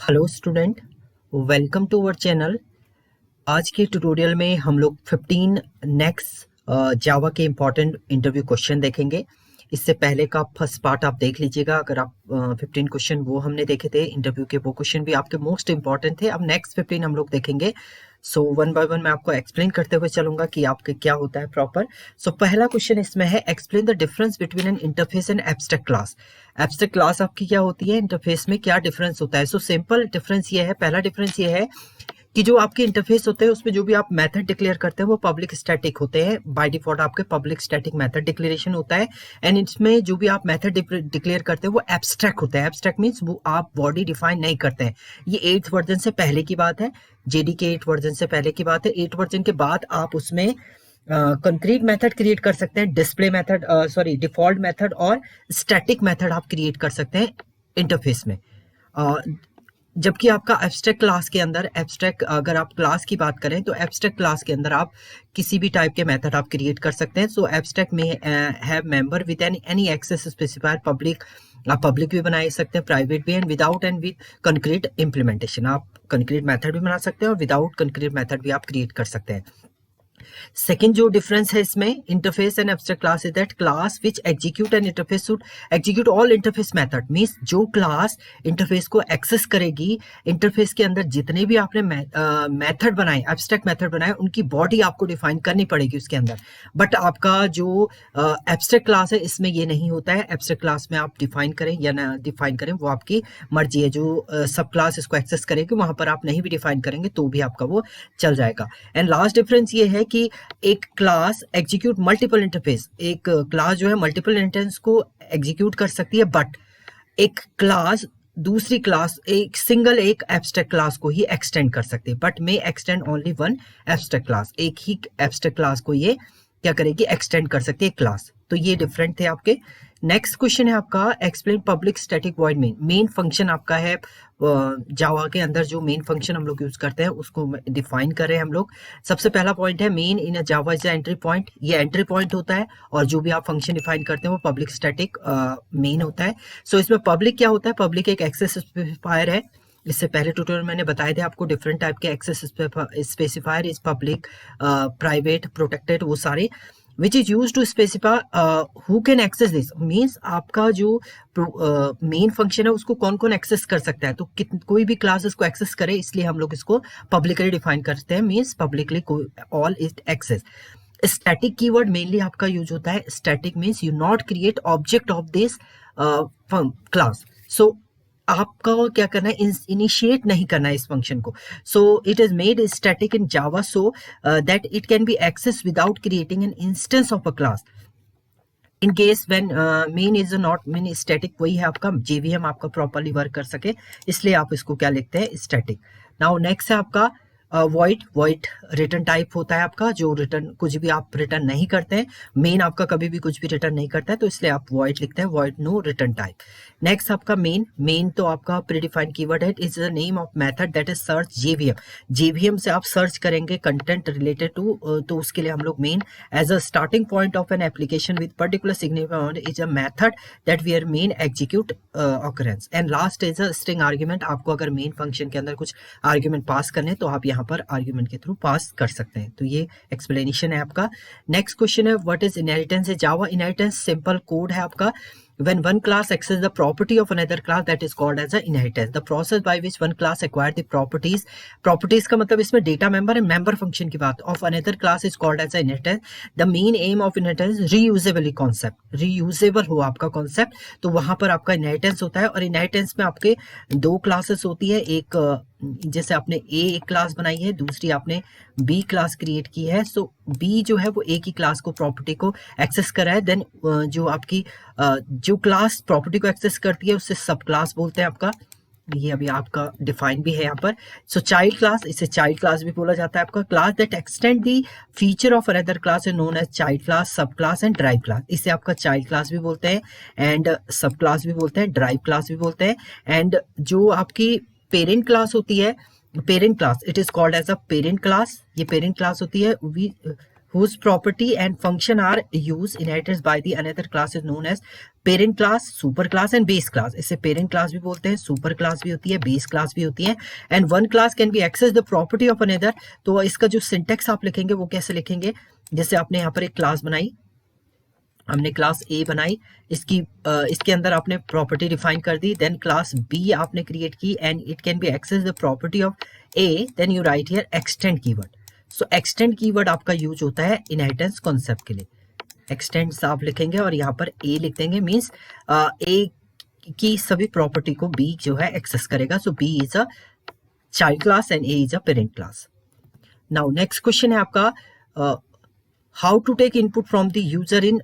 Hello student, welcome to our channel. आज के tutorial में हम लोग 15 नेक्स्ट जावा के इम्पॉर्टेंट इंटरव्यू क्वेश्चन देखेंगे। इससे पहले का फर्स्ट पार्ट आप देख लीजिएगा। अगर आप 15 क्वेश्चन वो हमने देखे थे इंटरव्यू के, वो क्वेश्चन भी आपके मोस्ट इंपॉर्टेंट थे। अब नेक्स्ट 15 हम लोग देखेंगे। सो वन बाय वन मैं आपको एक्सप्लेन करते हुए चलूंगा कि आपके क्या होता है प्रॉपर। सो पहला क्वेश्चन इसमें है, explain the difference between N interface and abstract class. Abstract class आपकी क्या होती है, इंटरफेस में क्या डिफरेंस होता है। सो सिंपल डिफरेंस ये है, पहला डिफरेंस ये है कि जो आपके इंटरफेस होते हैं उसमें जो भी आप मेथड डिक्लेयर करते हैं वो पब्लिक स्टैटिक होते हैं। बाय डिफॉल्ट आपके पब्लिक स्टैटिक मेथड डिक्लेरेशन होता है। एंड इसमें जो भी आप मेथड डिक्लेयर करते हैं वो एब्स्ट्रैक्ट होता है। एब्स्ट्रैक्ट मीन्स वो आप बॉडी डिफाइन नहीं करते हैं। ये 8th वर्जन से पहले की बात है, जेडी के 8 वर्जन से पहले की बात है। 8 वर्जन के बाद आप उसमें कंक्रीट मेथड क्रिएट कर सकते हैं, डिस्प्ले मेथड डिफॉल्ट मेथड और स्टैटिक मेथड आप क्रिएट कर सकते हैं इंटरफेस में। जबकि आपका एब्स्ट्रैक्ट क्लास के अंदर, एब्स्ट्रैक्ट अगर आप क्लास की बात करें तो एब्स्ट्रैक्ट क्लास के अंदर आप किसी भी टाइप के मेथड आप क्रिएट कर सकते हैं। सो एब्स्ट्रैक्ट में have member with any access specifier. Public आप पब्लिक भी बना सकते हैं, प्राइवेट भी, and without and with concrete implementation. आप कंक्रीट मेथड भी बना सकते हैं और विदाउट कंक्रीट मेथड भी आप क्रिएट कर सकते हैं। सेकेंड जो डिफरेंस है इसमें interface and abstract class is that class which execute N interface should execute all interface method. Means जो क्लास इंटरफेस को एक्सेस करेगी, इंटरफेस के अंदर जितने भी आपने मेथड बनाए, एब्स्ट्रैक्ट मेथड बनाए, उनकी बॉडी आपको डिफाइन करनी पड़ेगी उसके अंदर। बट आपका जो एब्स्ट्रैक्ट क्लास है इसमें ये नहीं होता है। एब्स्ट्रैक्ट क्लास में आप डिफाइन करें या ना डिफाइन करें वो आपकी मर्जी है। जो सब क्लास इसको एक्सेस करेगी वहां पर आप नहीं भी डिफाइन करेंगे तो भी आपका वो चल जाएगा। एंड लास्ट डिफरेंस ये है कि एक क्लास एग्जीक्यूट मल्टीपल इंटरफेस, एक क्लास जो है मल्टीपल इंटरफेस को एग्जीक्यूट कर सकती है। बट एक क्लास दूसरी क्लास, एक सिंगल एक एब्स्ट्रैक्ट क्लास को ही एक्सटेंड कर सकती है, but may extend only one abstract class. एक ही एब्स्ट्रैक्ट क्लास को ये क्या करेगी, एक्सटेंड कर सकती है क्लास। तो ये डिफरेंट थे आपके। नेक्स्ट क्वेश्चन है आपका, explain public static void main. Main function आपका है जावा के अंदर जो मेन फंक्शन हम लोग यूज करते हैं उसको डिफाइन कर रहे हैं हम लोग। सबसे पहला पॉइंट है, main in Java is the entry point. ये एंट्री पॉइंट होता है और जो भी आप फंक्शन डिफाइन करते हैं वो पब्लिक स्टैटिक मेन होता है। सो इसमें पब्लिक क्या होता है, पब्लिक एक एक्सेस स्पेसिफायर है। इससे पहले ट्यूटोरियल मैंने बताए थे आपको डिफरेंट टाइप के access specifier is public, private, protected, वो सारे which is used to specify who can access this। Means आपका जो मेन फंक्शन है उसको कौन कौन एक्सेस कर सकता है। तो कोई भी क्लास इसको एक्सेस करे, इसलिए हम लोग इसको पब्लिकली डिफाइन करते हैं। Means publicly all is access. Static keyword mainly आपका यूज होता है। Static means you not create object of this class. So आपका क्या करना है, इनिशिएट नहीं करना है इस फंक्शन को। So it is made static in Java so that it can be access without creating an instance of a class. In case when main is not main static, वही है आपका जेवीएम आपका properly work कर सके, इसलिए आप इसको क्या लिखते हैं, स्टैटिक। नाउ नेक्स्ट है आपका वॉइड। वॉइड रिटर्न टाइप होता है आपका, जो रिटर्न कुछ भी आप रिटर्न नहीं करते हैं। मेन आपका कभी भी कुछ भी रिटर्न नहीं करता है तो इसलिए आप वॉइड लिखते हैं, void no return type. Next आपका मेन। मेन तो आपका प्रीडिफाइंड कीवर्ड है। Is the name of method that is search JVM. JVM से आप सर्च करेंगे कंटेंट रिलेटेड टू, तो उसके लिए हम लोग main as a starting point of an application with particular significant is a method that we are main execute occurrence. And last is a string argument. आपको अगर मेन फंक्शन के अंदर कुछ आर्ग्यूमेंट पास करने तो आप यहाँ पर आर्ग्यूमेंट के थ्रू पास कर सकते हैं। तो ये एक्सप्लेनेशन है आपका। नेक्स्ट क्वेश्चन है, what is inheritance. Java inheritance simple code है आपका। When one class accesses the property of another class, that is called as a inheritance. The process by which one class acquire the properties, properties का मतलब इसमें data member है, member function की बात, of another class is called as a inheritance. The main aim of inheritance reusability concept, reusable हो आपका concept, तो वहां पर आपका इनहेरिटेंस होता है। और इनहेरिटेंस में आपके दो क्लासेस होती है, एक जैसे आपने ए एक क्लास बनाई है, दूसरी आपने बी क्लास क्रिएट की है। सो बी जो है वो ए की क्लास को, प्रॉपर्टी को एक्सेस करा है। देन जो आपकी जो क्लास प्रॉपर्टी को एक्सेस करती है उससे सब क्लास बोलते हैं आपका। ये अभी आपका डिफाइन भी है यहाँ पर। सो चाइल्ड क्लास, इसे चाइल्ड क्लास भी बोला जाता है आपका। Class that extend the feature of another class is known as child class, sub class and drive class. इसे आपका चाइल्ड क्लास भी बोलते हैं एंड सब क्लास भी बोलते हैं, ड्राइव क्लास भी बोलते हैं। एंड जो आपकी पेरेंट क्लास होती है, parent class, it is called as a parent class. ये पेरेंट क्लास होती है। whose property and function are used inherited by the another class is known as parent class, super class and base class. इसे parent class भी बोलते हैं, super class भी होती है, base class भी होती है. And one class can be access the property of another. तो इसका जो syntax आप लिखेंगे वो कैसे लिखेंगे, जैसे आपने यहाँ पर एक क्लास बनाई, हमने क्लास ए बनाई, इसके अंदर आपने प्रॉपर्टी डिफाइन कर दी, देन क्लास बी आपने क्रिएट की and it can be access the property of A, then you write here extend keyword. So extend keyword आपका यूज होता है इनहेरिटेंस कॉन्सेप्ट के लिए. एक्सटेंड्स आप लिखेंगे और यहाँ पर ए लिख देंगे, मीन्स ए की सभी प्रॉपर्टी को बी जो है एक्सेस करेगा. So B is a child class and A is a parent class. Now next question है आपका, how to take input from the user in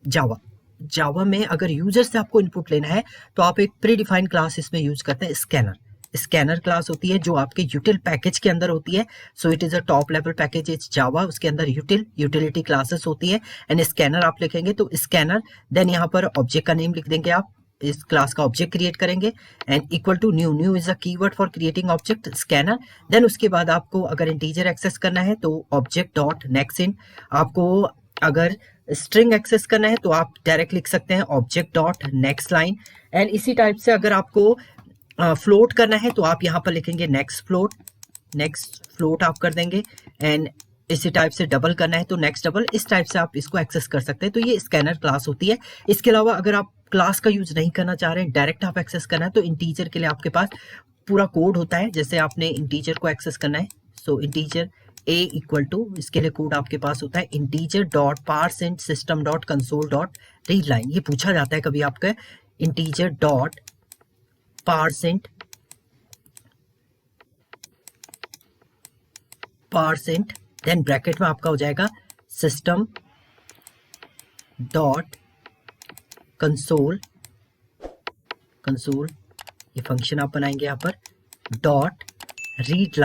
Java. Java में अगर यूजर से आपको इनपुट लेना है तो आप एक प्री डिफाइंड क्लास इसमें यूज करते हैं, स्कैनर. स्कैनर क्लास होती है जो आपके यूटिल पैकेज के अंदर होती है. सो it is a top level package is Java, उसके अंदर यूटिलिटी क्लासेस होती है एंड स्कैनर आप लिखेंगे तो स्कैनर, देन यहाँ पर ऑब्जेक्ट का नेम लिख देंगे, आप इस क्लास का ऑब्जेक्ट क्रिएट करेंगे and equal to new. New is a keyword for creating object scanner. Then उसके बाद आपको अगर इंटीजर एक्सेस करना है तो ऑब्जेक्ट डॉट नेक्स्ट इन, आपको अगर स्ट्रिंग एक्सेस करना है तो आप डायरेक्ट लिख सकते हैं object dot next line. And इसी टाइप से अगर आपको फ्लोट करना है तो आप यहाँ पर लिखेंगे नेक्स्ट फ्लोट आप कर देंगे. एंड इसी टाइप से डबल करना है तो नेक्स्ट डबल, इस टाइप से आप इसको एक्सेस कर सकते हैं. तो ये स्कैनर क्लास होती है. इसके अलावा अगर आप क्लास का यूज नहीं करना चाह रहे हैं, डायरेक्ट आप एक्सेस करना है, तो इंटीजर के लिए आपके पास पूरा कोड होता है. जैसे आपने इंटीजर को एक्सेस करना है, so integer a equal to, इसके लिए कोड आपके पास होता है integer dot parse int system dot console dot read line. ये पूछा जाता है कभी आपका, integer dot parse int then bracket में आपका हो जाएगा सिस्टम डॉट कंसोल, ये फंक्शन आप बनाएंगे यहाँ पर, डॉट रीड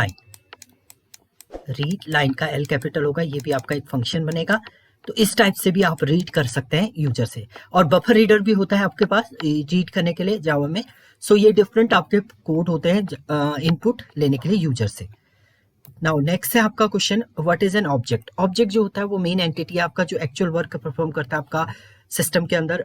लाइन का एल कैपिटल होगा, ये भी आपका एक फंक्शन बनेगा. तो इस टाइप से भी आप रीड कर सकते हैं यूजर से. और बफर रीडर भी होता है आपके पास रीड करने के लिए जावा में. सो ये डिफरेंट आपके कोड होते हैं इनपुट लेने के लिए यूजर से. नाउ नेक्स्ट है आपका question, what is an object. Object जो होता है वो मेन एंटिटी है आपका, जो एक्चुअल वर्क परफॉर्म करता है आपका सिस्टम के अंदर,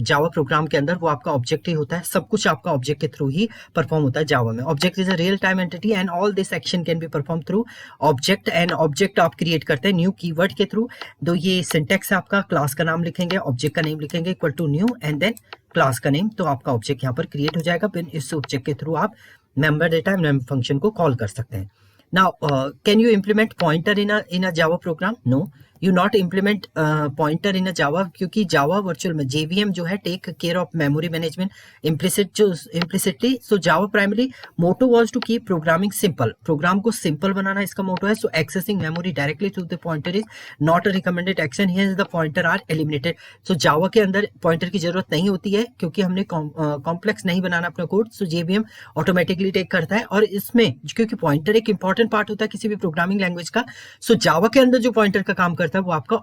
जावा प्रोग्राम के अंदर, वो आपका ऑब्जेक्ट ही होता है. सब कुछ आपका ऑब्जेक्ट के थ्रू ही परफॉर्म होता है जावा में. Object is a real time entity and all this action can be perform through object. And object आप क्रिएट करते हैं न्यू कीवर्ड के थ्रू. तो ये सिंटेक्स है आपका, क्लास का नाम लिखेंगे, ऑब्जेक्ट का नेम लिखेंगे equal to new and then class का नेम, तो आपका ऑब्जेक्ट यहाँ पर क्रिएट हो जाएगा. फिर इस ऑब्जेक्ट के थ्रू आप मेंबर डेटा मेंबर फंक्शन को कॉल कर सकते हैं. Now, can you implement pointer in a Java program? No, you not implement pointer in a Java, क्योंकि Java virtual में JVM जो है take care of memory management implicitly. So Java primary motto was to keep programming simple. Program को simple बनाना इसका motto है. So accessing memory directly through the pointer is not a recommended action. Hence the pointer are eliminated. So Java के अंदर pointer की जरूरत नहीं होती है क्योंकि हमने कॉम्प्लेक्स नहीं बनाना अपना code. So JVM automatically take करता है. और इसमें क्योंकि पॉइंटर एक इंपॉर्टेंट पार्ट होता है किसी भी प्रोग्रामिंग लैंग्वेज का, सो जावा के अंदर जो पॉइंटर का काम करता है वो आपका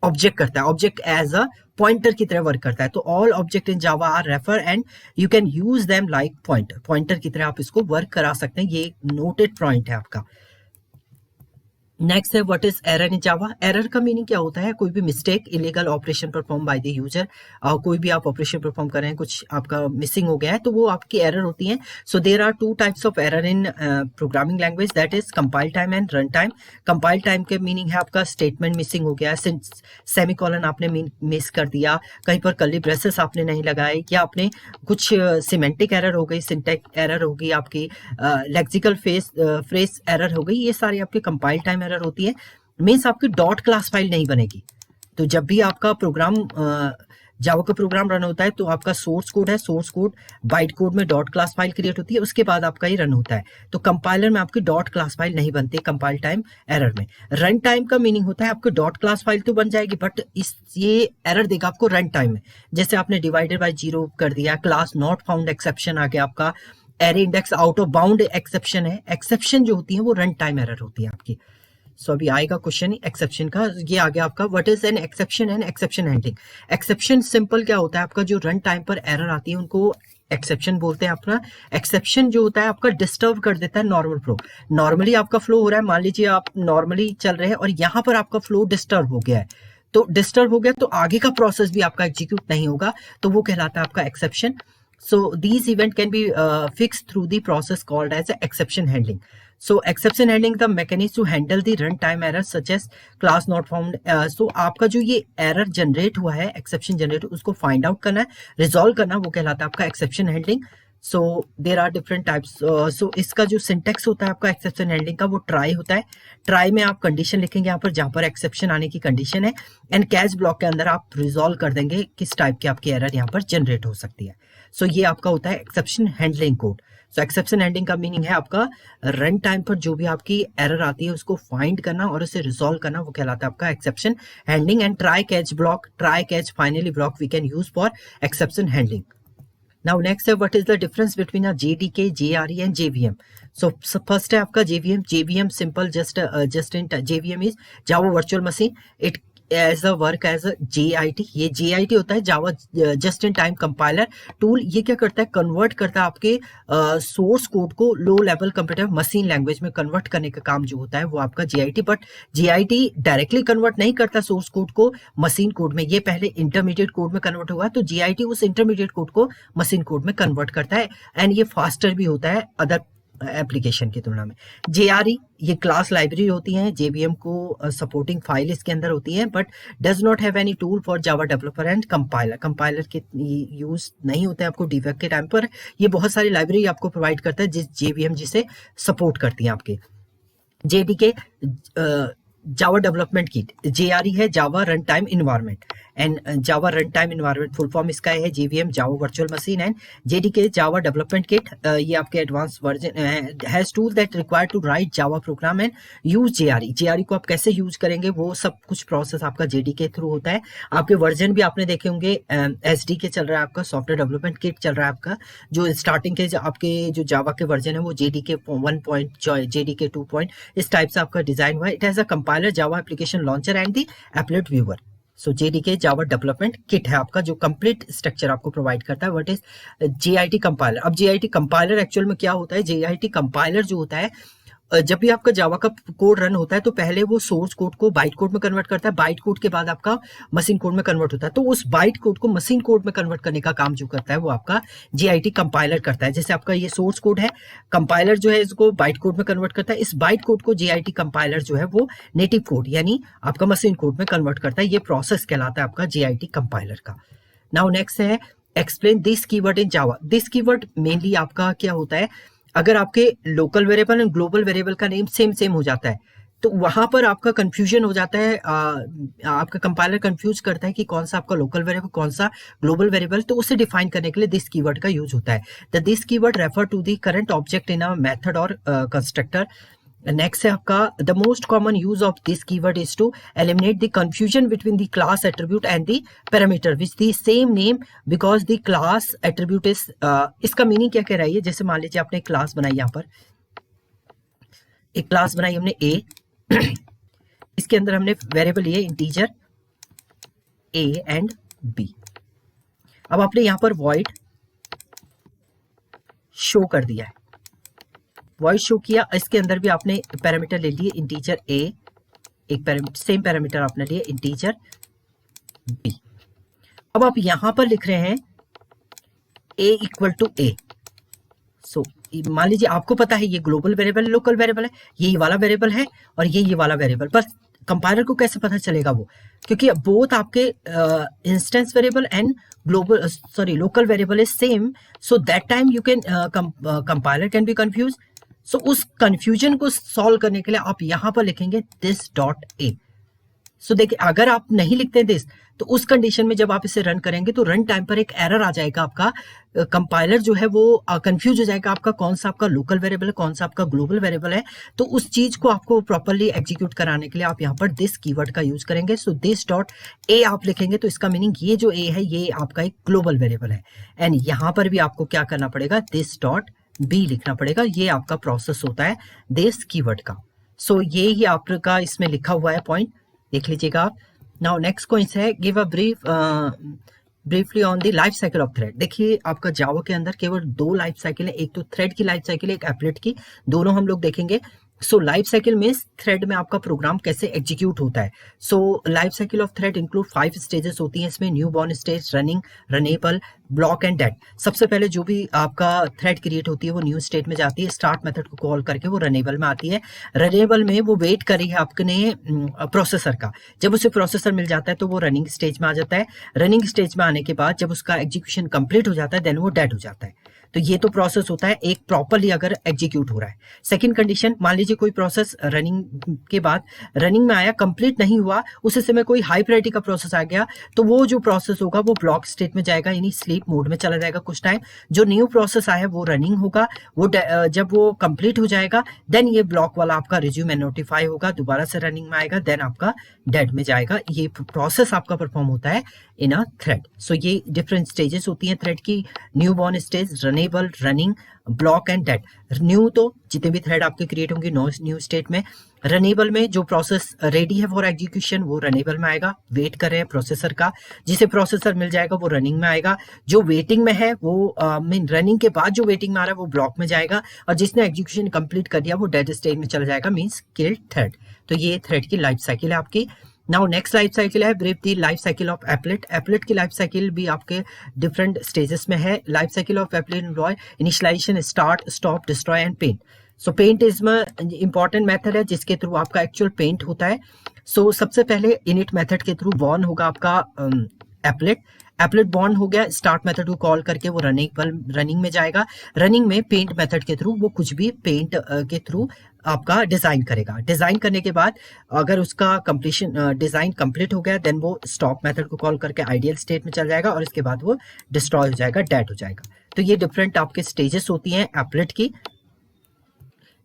ऑब्जेक्ट करता है. ऑब्जेक्ट एज अ पॉइंटर की तरह वर्क करता है. तो all object in Java are refer and you can use them like pointer की तरह आप इसको वर्क करा सकते हैं. ये नोटेड पॉइंट है आपका. नेक्स्ट है what is error in Java. Error का मीनिंग क्या होता है, कोई भी mistake, illegal operation perform by the user. कोई भी आप ऑपरेशन परफॉर्म कर रहे हैं, कुछ आपका मिसिंग हो गया है, तो वो आपकी एरर होती है. So there are two types of error in programming language, that is compile time and run time. Compile time के मीनिंग है आपका स्टेटमेंट मिसिंग हो गया, सेमीकोलन आपने मिस कर दिया, कहीं पर कर्ली ब्रेसेस आपने नहीं लगाए, या आपने कुछ सिमेंटिक एरर हो गई, सिंटैक्स एरर हो गई, आपकी लेक्सिकल फ्रेज एरर हो गई. ये सारी आपके कंपाइल टाइम होती है. मींस आपकी डॉट क्लास फाइल नहीं बनेगी. तो जब भी आपका प्रोग्राम जावा का प्रोग्राम रन होता है तो आपका सोर्स कोड है, सोर्स कोड बाइट कोड में डॉट क्लास फाइल क्रिएट होती है, उसके बाद आपका ये रन होता है. तो कंपाइलर में आपकी डॉट क्लास फाइल नहीं बनती कंपाइल टाइम एरर में. रन टाइम का मीनिंग होता है आपकी डॉट क्लास फाइल तो बन जाएगी बट ये एरर देगा आपको रन टाइम में. जैसे आपने डिवाइडेड बाय 0 कर दिया, क्लास नॉट फाउंड एक्सेप्शन आ गया, आपका array index out of bound exception है. एक्सेप्शन जो होती है वो रन टाइम एरर होती है आपकी. सो अभी आएगा क्वेश्चन एक्सेप्शन का. ये आ गया आपका what is an exception and exception handling. Exception simple क्या होता है आपका, जो रन टाइम पर एरर आती है उनको एक्सेप्शन बोलते हैं अपना। एक्सेप्शन जो होता है आपका डिस्टर्ब कर देता है नॉर्मल फ्लो। नॉर्मली आपका फ्लो हो रहा है, मान लीजिए आप नॉर्मली चल रहे हैं और यहाँ पर आपका फ्लो डिस्टर्ब हो गया है, तो डिस्टर्ब हो गया तो आगे का प्रोसेस भी आपका एग्जीक्यूट नहीं होगा, तो वो कहलाता है आपका exception. So these event can be fixed through the process called as exception handling. So exception handling the mechanism to handle the runtime errors such as class not found. So आपका जो ये error generate हुआ है, exception generate, उसको find out करना है, resolve करना, वो कहलाता है आपका exception handling. So there are different types. So इसका जो syntax होता है आपका exception handling का, वो try होता है। try में आप condition लिखेंगे यहाँ पर, जहाँ पर exception आने की condition है, and catch block के अंदर आप resolve कर देंगे किस type की आपकी error यहाँ पर generate हो सकती है। सो ये आपका होता है एक्सेप्शन हैंडलिंग कोड। सो एक्सेप्शन हैंडलिंग का मीनिंग है आपका रन टाइम पर जो भी आपकी एरर आती है उसको फाइंड करना और उसे रिजॉल्व करना, वो कहलाता है आपका exception handling. And try catch block, try catch finally block we can use for exception handling. Now next है what is the difference between a JDK, JRE and JVM. So first है आपका JVM. JVM simple just in JVM is Java Virtual Machine. It as a work as a JIT. ये JIT होता है Java Just in Time Compiler tool. ये क्या करता है, convert करता है आपके सोर्स कोड को low level computer machine language में कन्वर्ट करने का काम जो होता है वो आपका JIT। But JIT directly convert नहीं करता सोर्स कोड को मशीन कोड में, ये पहले इंटरमीडिएट कोड में कन्वर्ट हुआ है, तो JIT उस इंटरमीडिएट कोड को मशीन कोड में कन्वर्ट करता है एंड ये फास्टर भी होता है अदर एप्लीकेशन की तुलना में। JRE ये क्लास लाइब्रेरी होती है, JVM को सपोर्टिंग फाइल इसके अंदर होती है, but does not have any tool for Java developer and compiler. Compiler के यूज नहीं होते हैं आपको डिबग के टाइम पर। ये बहुत सारी लाइब्रेरी आपको प्रोवाइड करता है जिस JVM जिसे सपोर्ट करती है आपके। JDK Java development kit. JRE है Java run time environment and Java run time environment full form इसका है JVM Java virtual machine. And JDK Java development kit, ये आपके advance version has tool that require to write Java program and use JRE। JRE को आप कैसे use करेंगे वो सब कुछ प्रोसेस आपका JDK थ्रू होता है। आपके वर्जन भी आपने देखे होंगे, SDK चल रहा है आपका, सॉफ्टवेयर डेवलपमेंट किट चल रहा है आपका। जो स्टार्टिंग के आपके जो जावा के वर्जन है वो JDK 1. JDK 2. इस टाइप से आपका डिजाइन हुआ है। It has a compiler, Java application launcher and the applet viewer. So JDK Java development kit है आपका जो कंप्लीट स्ट्रक्चर आपको प्रोवाइड करता है। What is JIT compiler. अब JIT कंपाइलर एक्चुअल में क्या होता है, JIT कंपाइलर जो होता है, जब भी आपका जावा का कोड रन होता है तो पहले वो सोर्स कोड को बाइट कोड में कन्वर्ट करता है, बाइट कोड के बाद आपका मशीन कोड में कन्वर्ट होता है, तो उस बाइट कोड को मशीन कोड में कन्वर्ट करने का काम जो करता है वो आपका JIT कंपाइलर करता है। जैसे आपका ये सोर्स कोड है, कंपाइलर जो है इसको बाइट कोड में कन्वर्ट करता है, इस बाइट कोड को JIT कंपाइलर जो है वो नेटिव कोड यानी आपका मशीन कोड में कन्वर्ट करता है। ये प्रोसेस कहलाता है आपका JIT कंपाइलर का। नाउ नेक्स्ट है explain this keyword in Java. This keyword mainly आपका क्या होता है, अगर आपके local variable and global variable का नेम सेम हो जाता है तो वहां पर आपका कंफ्यूजन हो जाता है, आपका कंपाइलर कंफ्यूज करता है कि कौन सा आपका लोकल वेरिएबल कौन सा ग्लोबल वेरिएबल, तो उसे डिफाइन करने के लिए दिस कीवर्ड का यूज होता है। The this keyword refer to the current object in a method और कंस्ट्रक्टर। नेक्स्ट है आपका the most common use of this keyword is to eliminate the confusion between the class attribute and the parameter which the same name because the class attribute is. इसका meaning क्या कह रहा है, जैसे मान लीजिए आपने एक क्लास बनाई, यहाँ पर एक क्लास बनाई हमने A, इसके अंदर हमने वेरिएबल लिए इंटीजर A एंड B। अब आपने यहाँ पर वॉइड शो कर दिया है, वॉइड शो किया, इसके अंदर भी आपने पैरामीटर ले लिए इंटीजर A, एक सेम पैरामीटर आपने लिए इंटीजर B। अब आप यहां पर लिख रहे हैं A इक्वल टू A। सो मान लीजिए आपको पता है ये ग्लोबल वेरिएबल लोकल वेरिएबल है, ये वाला वेरिएबल है और ये वाला वेरिएबल, बस कंपाइलर को कैसे पता चलेगा वो, क्योंकि बोथ आपके instance variable and global local variable is same, so that time you can compiler can be confuse. So उस कंफ्यूजन को सॉल्व करने के लिए आप यहां पर लिखेंगे दिस डॉट ए। सो देखिए अगर आप नहीं लिखते दिस तो उस कंडीशन में जब आप इसे रन करेंगे तो रन टाइम पर एक एरर आ जाएगा, आपका कंपाइलर जो है वो कंफ्यूज हो जाएगा आपका कौन सा आपका लोकल वेरिएबल है कौन सा आपका ग्लोबल वेरिएबल है। तो उस चीज को आपको प्रॉपरली एग्जीक्यूट कराने के लिए आप यहाँ पर दिस कीवर्ड का यूज करेंगे। सो दिस डॉट ए आप लिखेंगे तो इसका मीनिंग ये जो ए है ये आपका एक ग्लोबल वेरिएबल है, एंड यहाँ पर भी आपको क्या करना पड़ेगा, दिस डॉट बी लिखना पड़ेगा। ये आपका प्रोसेस होता है दिस कीवर्ड का। सो ये ही आपका इसमें लिखा हुआ है पॉइंट, देख लीजिएगा आप। नाउ नेक्स्ट क्वेश्चन है give a brief briefly on the life cycle of thread. देखिए आपका जावा के अंदर केवल 2 लाइफ साइकिल है, एक तो थ्रेड की लाइफ साइकिल है, एक एप्लेट की, दोनों हम लोग देखेंगे। सो लाइफ साइकिल में थ्रेड में आपका प्रोग्राम कैसे एग्जीक्यूट होता है। So life cycle of thread include 5 stages होती हैं इसमें, new born stage, running, runnable, block and dead. सबसे पहले जो भी आपका थ्रेड क्रिएट होती है वो न्यू स्टेट में जाती है, स्टार्ट मेथड को कॉल करके वो रनेबल में आती है। रनेबल में वो वेट कर रही है आपने प्रोसेसर का, जब उसे प्रोसेसर मिल जाता है तो वो रनिंग स्टेज में आ जाता है। रनिंग स्टेज में आने के बाद जब उसका एग्जीक्यूशन कंप्लीट हो जाता है देन वो डेड हो जाता है। तो ये तो प्रोसेस होता है एक प्रॉपरली अगर एग्जीक्यूट हो रहा है। सेकंड कंडीशन, मान लीजिए कोई प्रोसेस रनिंग के बाद रनिंग में आया, कंप्लीट नहीं हुआ, उस समय कोई हाई प्रायोरिटी का प्रोसेस आ गया, तो वो जो प्रोसेस होगा वो ब्लॉक स्टेट में जाएगा, यानी स्लीप मोड में चला जाएगा कुछ टाइम। जो न्यू प्रोसेस आया वो रनिंग होगा, वो जब वो कंप्लीट हो जाएगा देन ये ब्लॉक वाला आपका रिज्यूम एंड नोटिफाई होगा, दोबारा से रनिंग में आएगा, देन आपका डेड में जाएगा। ये प्रोसेस आपका परफॉर्म होता है इन अ थ्रेड। सो ये डिफरेंट स्टेजेस होती हैं थ्रेड की, new born stage, runnable, running, block and dead. New तो जितने भी थ्रेड आपके क्रिएट होंगे न्यू स्टेट में। रनेबल में जो प्रोसेस रेडी है फॉर एग्जीक्यूशन वो रनेबल में आएगा, वेट कर रहे हैं प्रोसेसर का, जिसे प्रोसेसर मिल जाएगा वो रनिंग में आएगा। जो वेटिंग में है वो मीन रनिंग के बाद जो वेटिंग में आ रहा है वो ब्लॉक में जाएगा, और जिसने एग्जीक्यूशन कंप्लीट कर दिया वो डेड स्टेट में चला जाएगा, मीन्स किल्ड थ्रेड। तो ये थ्रेड की लाइफ साइकिल है आपकी। नाउ नेक्स्ट लाइफ साइकिल है brief the life cycle of applet. Applet की लाइफ साइकिल भी आपके डिफरेंट स्टेजेस में है। Life cycle of applet involve initialisation, start, stop, destroy and paint. So paint is important method है जिसके through आपका actual paint होता है। सो सबसे पहले इनिट मेथड के थ्रू बॉर्न होगा आपका एप्लेट बॉर्न हो गया, स्टार्ट मेथड को कॉल करके वो रनिंग में जाएगा। रनिंग में पेंट मेथड के थ्रू वो कुछ भी पेंट के थ्रू आपका डिजाइन करेगा। डिजाइन करने के बाद अगर उसका कंप्लीशन डिजाइन कंप्लीट हो गया देन वो स्टॉप मेथड को कॉल करके आइडियल स्टेट में चल जाएगा, और इसके बाद वो डिस्ट्रॉय हो जाएगा, डेड हो जाएगा। तो ये डिफरेंट आपके स्टेजेस होती हैं एप्लेट की।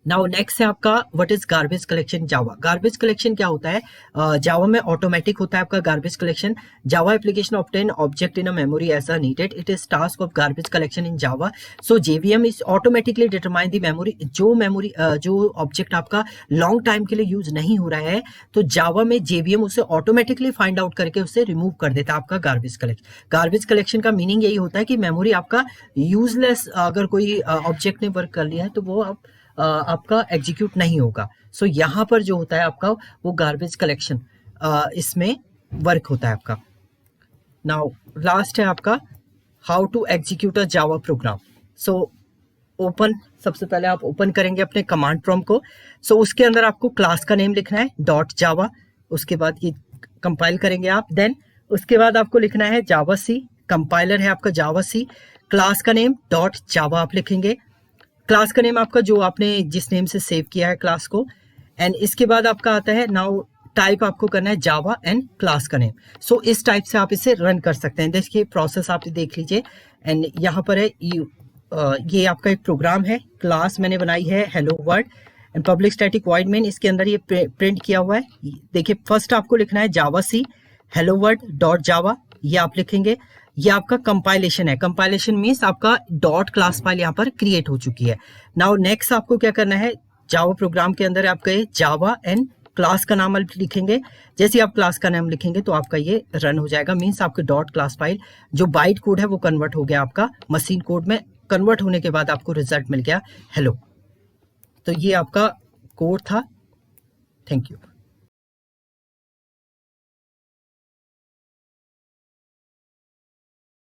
नाउ नेक्स्ट है आपका what is garbage collection Java. Garbage collection क्या होता है? जावा में ऑटोमेटिक होता है आपका garbage collection. Java application obtain object in a memory as a needed, it is task of garbage collection in Java. So JVM is automatically determine the memory. जो object आपका लॉन्ग टाइम के लिए use नहीं हो रहा है तो जावा में जेवीएम उसे ऑटोमेटिकली फाइंड आउट करके उसे रिमूव कर देता है आपका गार्बेज कलेक्शन। गार्बेज कलेक्शन का मीनिंग यही होता है कि मेमोरी आपका यूजलेस अगर कोई ऑब्जेक्ट ने वर्क कर लिया है तो वो आपका एग्जीक्यूट नहीं होगा। सो यहाँ पर जो होता है आपका वो गार्बेज कलेक्शन इसमें वर्क होता है आपका। नाउ लास्ट है आपका how to execute a Java program. So open, सबसे पहले आप ओपन करेंगे अपने कमांड प्रॉम्प्ट को। सो उसके अंदर आपको क्लास का नेम लिखना है डॉट जावा, उसके बाद ये कंपाइल करेंगे आप। देन उसके बाद आपको लिखना है जावा सी, कंपाइलर है आपका जावा सी, क्लास का नेम डॉट जावा आप लिखेंगे। क्लास का नेम आपका जो आपने जिस नेम से सेव किया है क्लास को, एंड इसके बाद आपका आता है नाउ टाइप आपको करना है जावा एंड क्लास का नेम। सो इस टाइप से आप इसे रन कर सकते हैं। देखिए प्रोसेस आप देख लीजिए, एंड यहाँ पर है ये आपका एक प्रोग्राम है, क्लास मैंने बनाई है hello world and public static void main, इसके अंदर ये प्रिंट किया हुआ है। देखिए फर्स्ट आपको लिखना है जावा सी हेलो वर्ल्ड डॉट जावा, ये आप लिखेंगे। ये आपका कंपाइलेशन है, कंपाइलेशन मीन्स आपका डॉट क्लास फाइल यहाँ पर क्रिएट हो चुकी है। नाउ नेक्स्ट आपको क्या करना है, जावा प्रोग्राम के अंदर आपका ये जावा एंड क्लास का नाम लिखेंगे। जैसे आप क्लास का नाम लिखेंगे तो आपका ये रन हो जाएगा, मीन्स आपके डॉट क्लास फाइल जो बाइट कोड है वो कन्वर्ट हो गया आपका मशीन कोड में। कन्वर्ट होने के बाद आपको रिजल्ट मिल गया हेलो। तो ये आपका कोड था। Thank you.